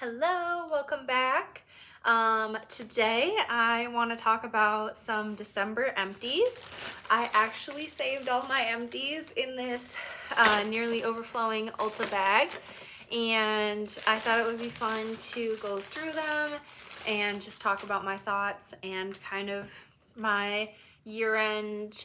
Hello, welcome back. Today I want to talk about some December empties. I actually saved all my empties in this nearly overflowing Ulta bag, and I thought it would be fun to go through them and just talk about my thoughts and kind of my year-end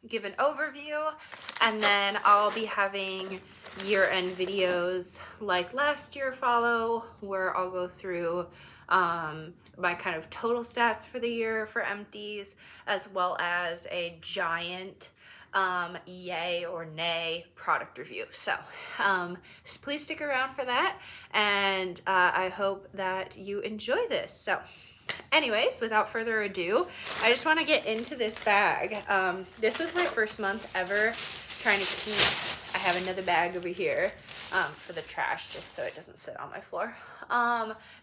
give an overview, and then I'll be having year-end videos like last year follow, where I'll go through my kind of total stats for the year for empties, as well as a giant yay or nay product review. So please stick around for that, and I hope that you enjoy this. So anyways, without further ado, I just want to get into this bag. This was my first month ever trying to keep, I have another bag over here for the trash just so it doesn't sit on my floor.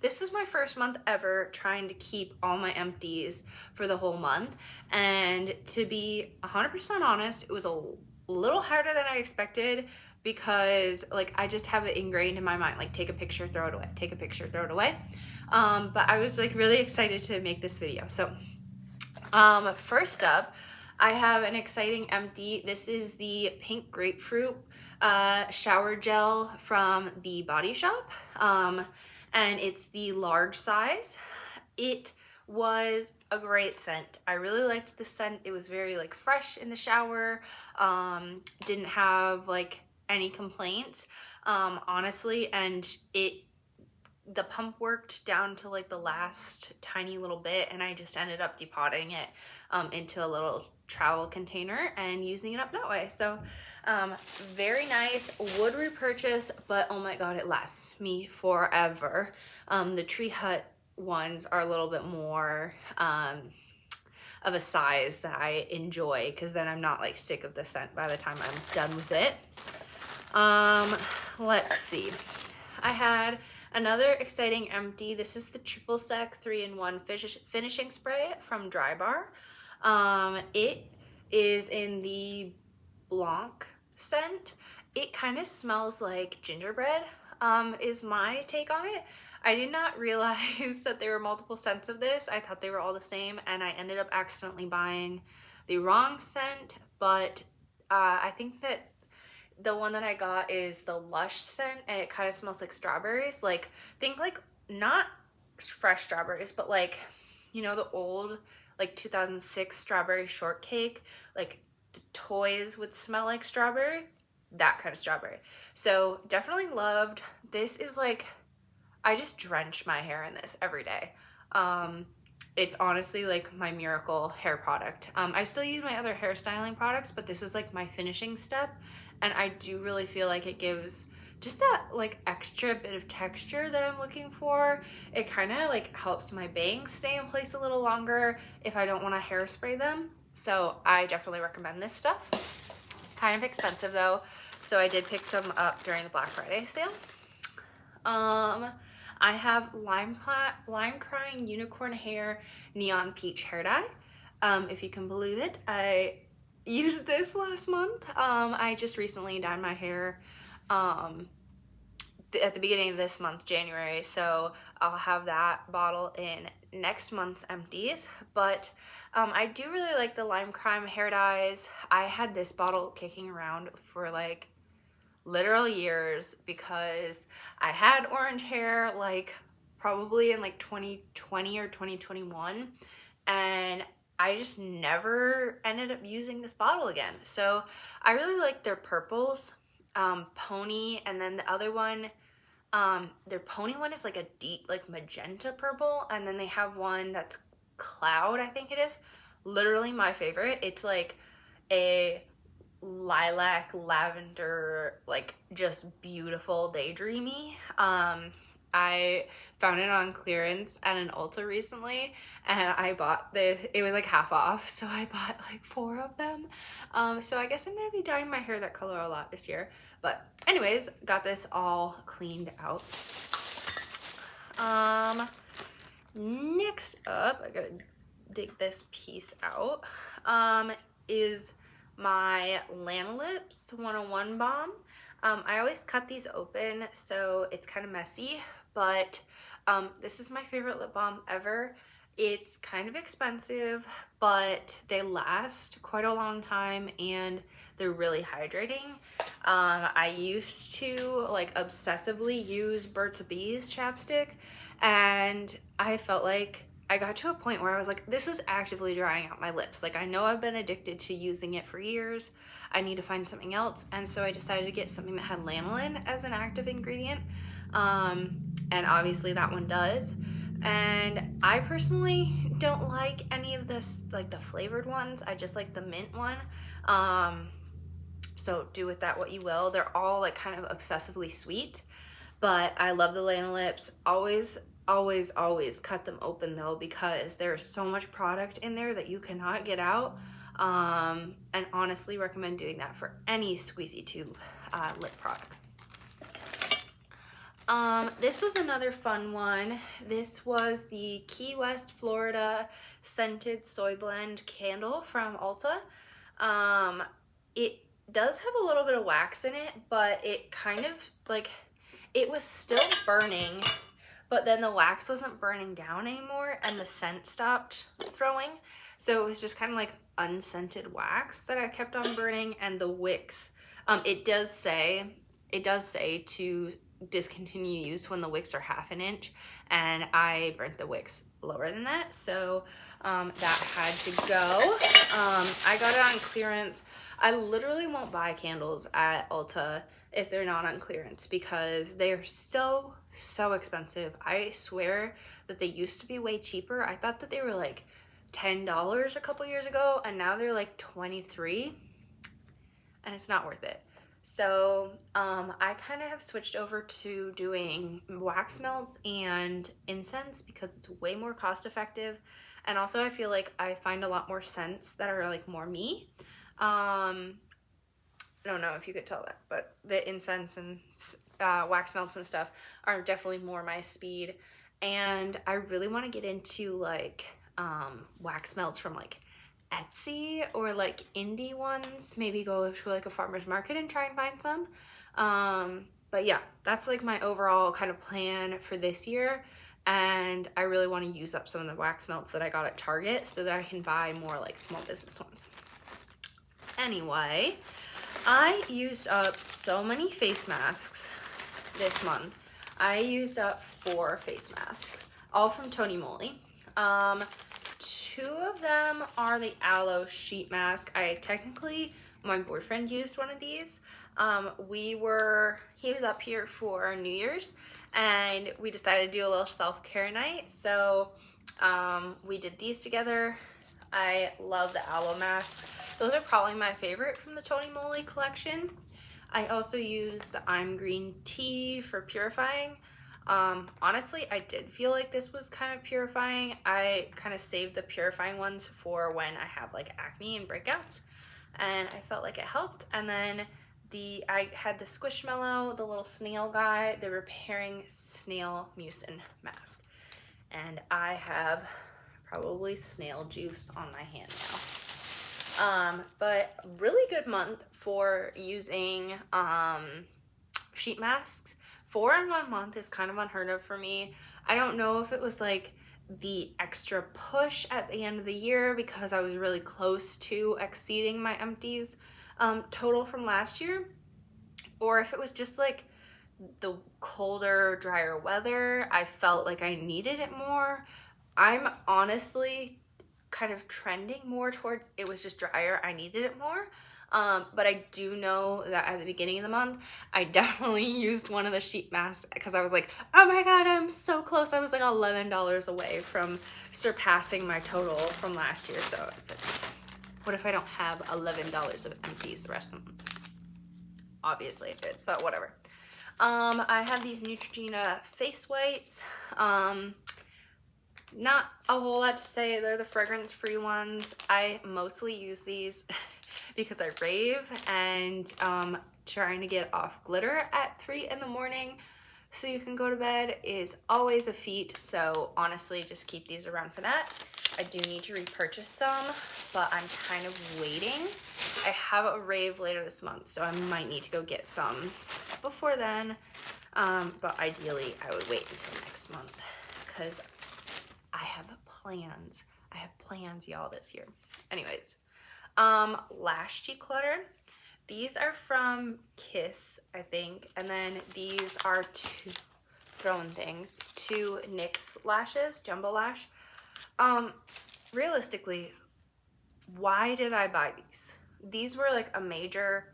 This was my first month ever trying to keep all my empties for the whole month, and to be 100% honest, it was a little harder than I expected, because like I just have it ingrained in my mind, like take a picture, throw it away, take a picture, throw it away. But I was like really excited to make this video. So first up, I have an exciting empty. This is the pink grapefruit shower gel from the Body Shop, and it's the large size. It was a great scent. I really liked the scent. It was very like fresh in the shower. Didn't have like any complaints, honestly, and the pump worked down to like the last tiny little bit, and I just ended up depotting it into a little travel container and using it up that way. So very nice, would repurchase, but oh my god, it lasts me forever. The Tree Hut ones are a little bit more of a size that I enjoy, because then I'm not like sick of the scent by the time I'm done with it. Let's see, I had another exciting empty. This is the Triple Sec 3-in-1 finishing spray from Drybar. It is in the Blanc scent. It kind of smells like gingerbread, is my take on it. I did not realize that there were multiple scents of this. I thought they were all the same, and I ended up accidentally buying the wrong scent, but I think that the one that I got is the Lush scent, and it kind of smells like strawberries. Like, think like not fresh strawberries, but like, you know, the old like 2006 strawberry shortcake, like the toys would smell like strawberry, that kind of strawberry. So definitely loved. This is like, I just drench my hair in this every day. It's honestly like my miracle hair product. I still use my other hairstyling products, but this is like my finishing step, and I do really feel like it gives just that like extra bit of texture that I'm looking for. It kind of like helps my bangs stay in place a little longer if I don't want to hairspray them. So I definitely recommend this stuff. Kind of expensive though, so I did pick some up during the Black Friday sale. I have Lime Crying Unicorn Hair Neon Peach Hair Dye. If you can believe it, I used this last month. I just recently dyed my hair at the beginning of this month, January, so I'll have that bottle in next month's empties. But I do really like the Lime Crime hair dyes. I had this bottle kicking around for like literal years, because I had orange hair like probably in like 2020 or 2021, and I just never ended up using this bottle again. So I really like their purples, Pony, and then the other one, their Pony one is like a deep like magenta purple, and then they have one that's Cloud, I think it is. Literally my favorite. It's like a lilac lavender, like just beautiful daydreamy. I found it on clearance at an Ulta recently, and I bought this. It was like half off, so I bought like 4 of them. So I guess I'm gonna be dyeing my hair that color a lot this year. But anyways, got this all cleaned out. Next up, I gotta dig this piece out, is my Lanolips 101 Balm. I always cut these open, so it's kind of messy, but this is my favorite lip balm ever. It's kind of expensive, but they last quite a long time and they're really hydrating. I used to like obsessively use Burt's Bees chapstick, and I felt like I got to a point where I was like, this is actively drying out my lips. Like, I know I've been addicted to using it for years. I need to find something else. And so I decided to get something that had lanolin as an active ingredient. And obviously that one does. And I personally don't like any of this, like the flavored ones. I just like the mint one. So do with that what you will. They're all like kind of obsessively sweet, but I love the Lanolips. Always cut them open though, because there's so much product in there that you cannot get out. And honestly recommend doing that for any squeezy tube lip product. This was another fun one. This was the Key West, Florida scented soy blend candle from Ulta. It does have a little bit of wax in it, but it kind of like, it was still burning, but then the wax wasn't burning down anymore and the scent stopped throwing. So it was just kind of like unscented wax that I kept on burning. And the wicks, it does say to discontinue use when the wicks are 1/2 inch, and I burnt the wicks lower than that, so that had to go. I got it on clearance. I literally won't buy candles at Ulta if they're not on clearance because they're so expensive. I swear that they used to be way cheaper. I thought that they were like $10 a couple years ago, and now they're like $23, and it's not worth it. So I kind of have switched over to doing wax melts and incense because it's way more cost effective. And also I feel like I find a lot more scents that are like more me. I don't know if you could tell that, but the incense and wax melts and stuff are definitely more my speed. And I really want to get into like wax melts from like Etsy or like indie ones, maybe go to like a farmer's market and try and find some. But yeah, that's like my overall kind of plan for this year, and I really want to use up some of the wax melts that I got at Target so that I can buy more like small business ones. Anyway, I used up so many face masks this month. I used up 4 face masks, all from Tony Moly. 2 of them are the aloe sheet mask. My boyfriend used one of these. He was up here for New Year's, and we decided to do a little self-care night. So we did these together. I love the aloe masks. Those are probably my favorite from the Tony Moly collection. I also used the I'm Green Tea for purifying. Honestly, I did feel like this was kind of purifying. I kind of saved the purifying ones for when I have like acne and breakouts, and I felt like it helped. And then I had the Squishmallow, the little snail guy, the repairing snail mucin mask, and I have probably snail juice on my hand now. But really good month for using sheet masks. 4 in 1 month is kind of unheard of for me. I don't know if it was like the extra push at the end of the year because I was really close to exceeding my empties total from last year, or if it was just like the colder, drier weather. I felt like I needed it more. I'm honestly kind of trending more towards it was just drier, I needed it more. But I do know that at the beginning of the month, I definitely used one of the sheet masks because I was like, oh my god, I'm so close. I was like $11 away from surpassing my total from last year. So it's like, what if I don't have $11 of empties the rest of the month? Obviously I did, but whatever. I have these Neutrogena face wipes. Not a whole lot to say. They're the fragrance-free ones. I mostly use these because I rave, and trying to get off glitter at 3 in the morning so you can go to bed is always a feat. So honestly, just keep these around for that. I do need to repurchase some, but I'm kind of waiting I have a rave later this month, so I might need to go get some before then. But ideally, I would wait until next month because I have plans. I have plans, y'all, this year. Anyways, lash declutter. These are from Kiss, I think, and then these are two NYX lashes, Jumbo Lash. Realistically, why did I buy these? These were like a major,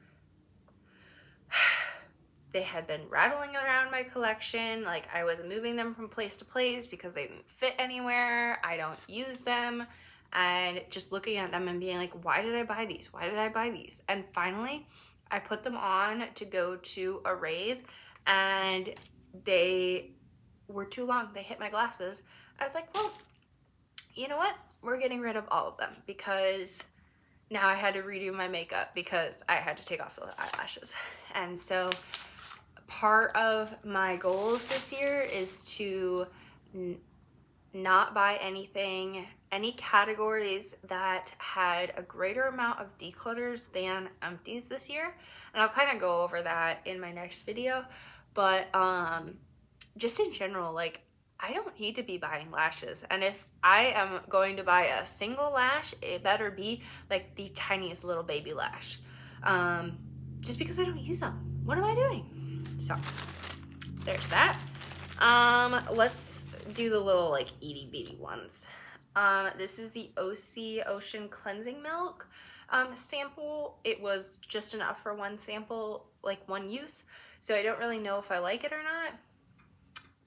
they had been rattling around my collection. Like I was moving them from place to place because they didn't fit anywhere. I don't use them. And just looking at them and being like, why did I buy these? Why did I buy these? And finally, I put them on to go to a rave and they were too long. They hit my glasses. I was like, well, you know what? We're getting rid of all of them because now I had to redo my makeup because I had to take off the eyelashes. And so part of my goals this year is to not buy anything, any categories that had a greater amount of declutters than empties this year. And I'll kind of go over that in my next video. But just in general, like I don't need to be buying lashes. And if I am going to buy a single lash, it better be like the tiniest little baby lash. Just because I don't use them. What am I doing? So there's that. Let's do the little like itty bitty ones. This is the OC Ocean Cleansing Milk sample. It was just enough for one sample, like one use. So I don't really know if I like it or not.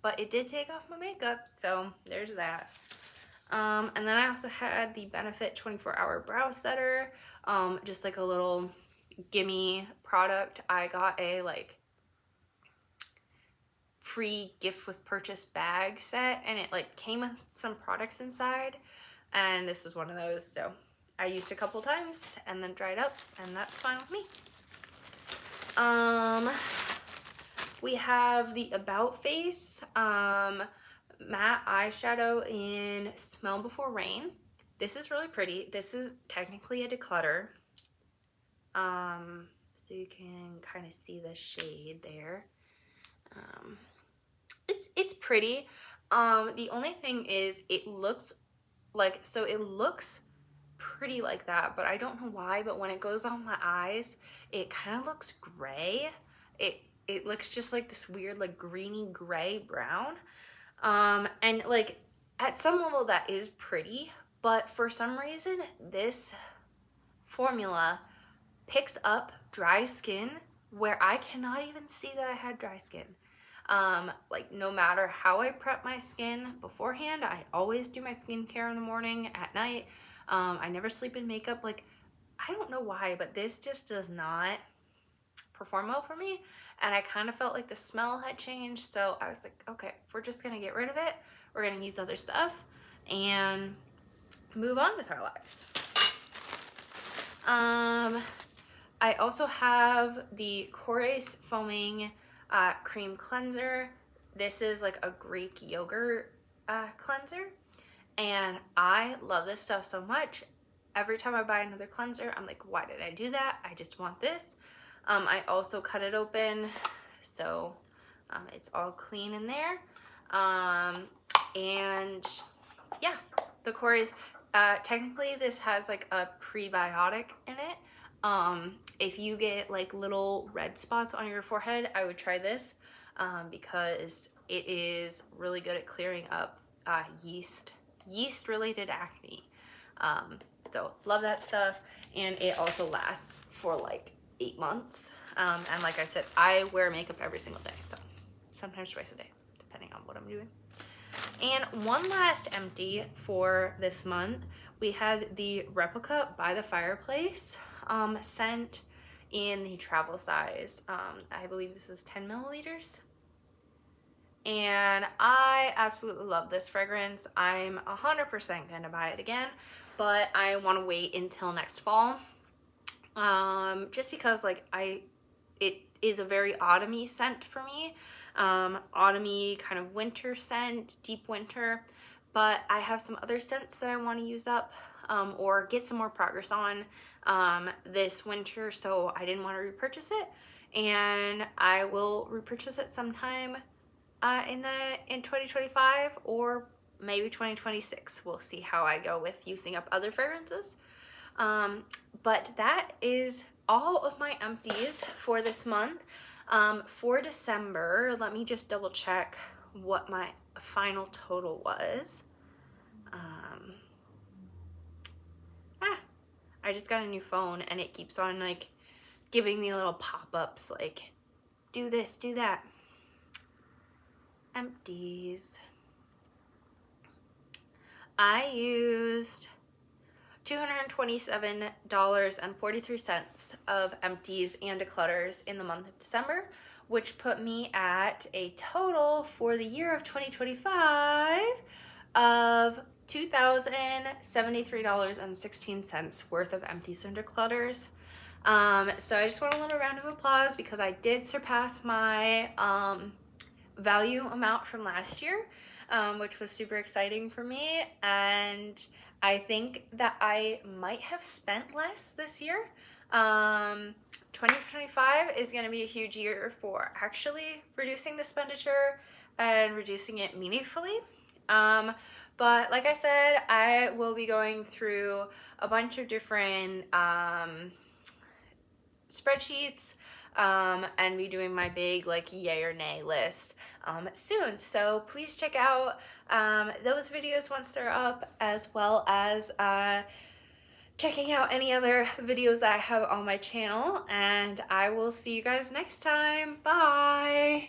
But it did take off my makeup, so there's that. And then I also had the Benefit 24-Hour Brow Setter, just like a little gimme product. I got a like free gift with purchase bag set, and it like came with some products inside, and this was one of those. So I used a couple times and then dried up, and that's fine with me. We have the About Face matte eyeshadow in Smell Before Rain. This is really pretty. This is technically a declutter. So you can kind of see the shade there. It's pretty. The only thing is it looks like, so it looks pretty like that, but I don't know why, but when it goes on my eyes, it kind of looks gray. It looks just like this weird like greeny gray brown. And like at some level that is pretty, but for some reason this formula picks up dry skin where I cannot even see that I had dry skin. Like no matter how I prep my skin beforehand, I always do my skincare in the morning, at night. I never sleep in makeup. Like I don't know why, but this just does not perform well for me, and I kind of felt like the smell had changed, so I was like, okay, we're just gonna get rid of it. We're gonna use other stuff and move on with our lives. I also have the Corys Foaming Cream Cleanser. This is like a Greek yogurt cleanser, and I love this stuff so much. Every time I buy another cleanser, I'm like, why did I do that? I just want this. I also cut it open, so it's all clean in there. And yeah, the Corys, technically this has like a prebiotic in it. If you get like little red spots on your forehead, I would try this because it is really good at clearing up yeast related acne. So love that stuff, and it also lasts for like 8 months. And like I said, I wear makeup every single day, so sometimes twice a day, depending on what I'm doing. And one last empty for this month, we had the Replica by the Fireplace scent in the travel size. I believe this is 10 milliliters. And I absolutely love this fragrance. I'm 100% gonna buy it again, but I want to wait until next fall. Just because like it is a very autumny scent for me. Autumny kind of winter scent, deep winter, but I have some other scents that I want to use up. or get some more progress on this winter, so I didn't want to repurchase it, and I will repurchase it sometime in 2025 or maybe 2026. We'll see how I go with using up other fragrances. But that is all of my empties for this month. For December, let me just double check what my final total was. I just got a new phone and it keeps on like giving me little pop-ups like, do this, do that. Empties. I used $227.43 of empties and declutters in the month of December, which put me at a total for the year of 2025 of $2,073.16 worth of empties and declutters. So I just want a little round of applause because I did surpass my value amount from last year, which was super exciting for me, and I think that I might have spent less this year. 2025 is going to be a huge year for actually reducing the expenditure and reducing it meaningfully. But like I said, I will be going through a bunch of different spreadsheets and be doing my big like yay or nay list soon. So please check out those videos once they're up, as well as checking out any other videos that I have on my channel, and I will see you guys next time. Bye!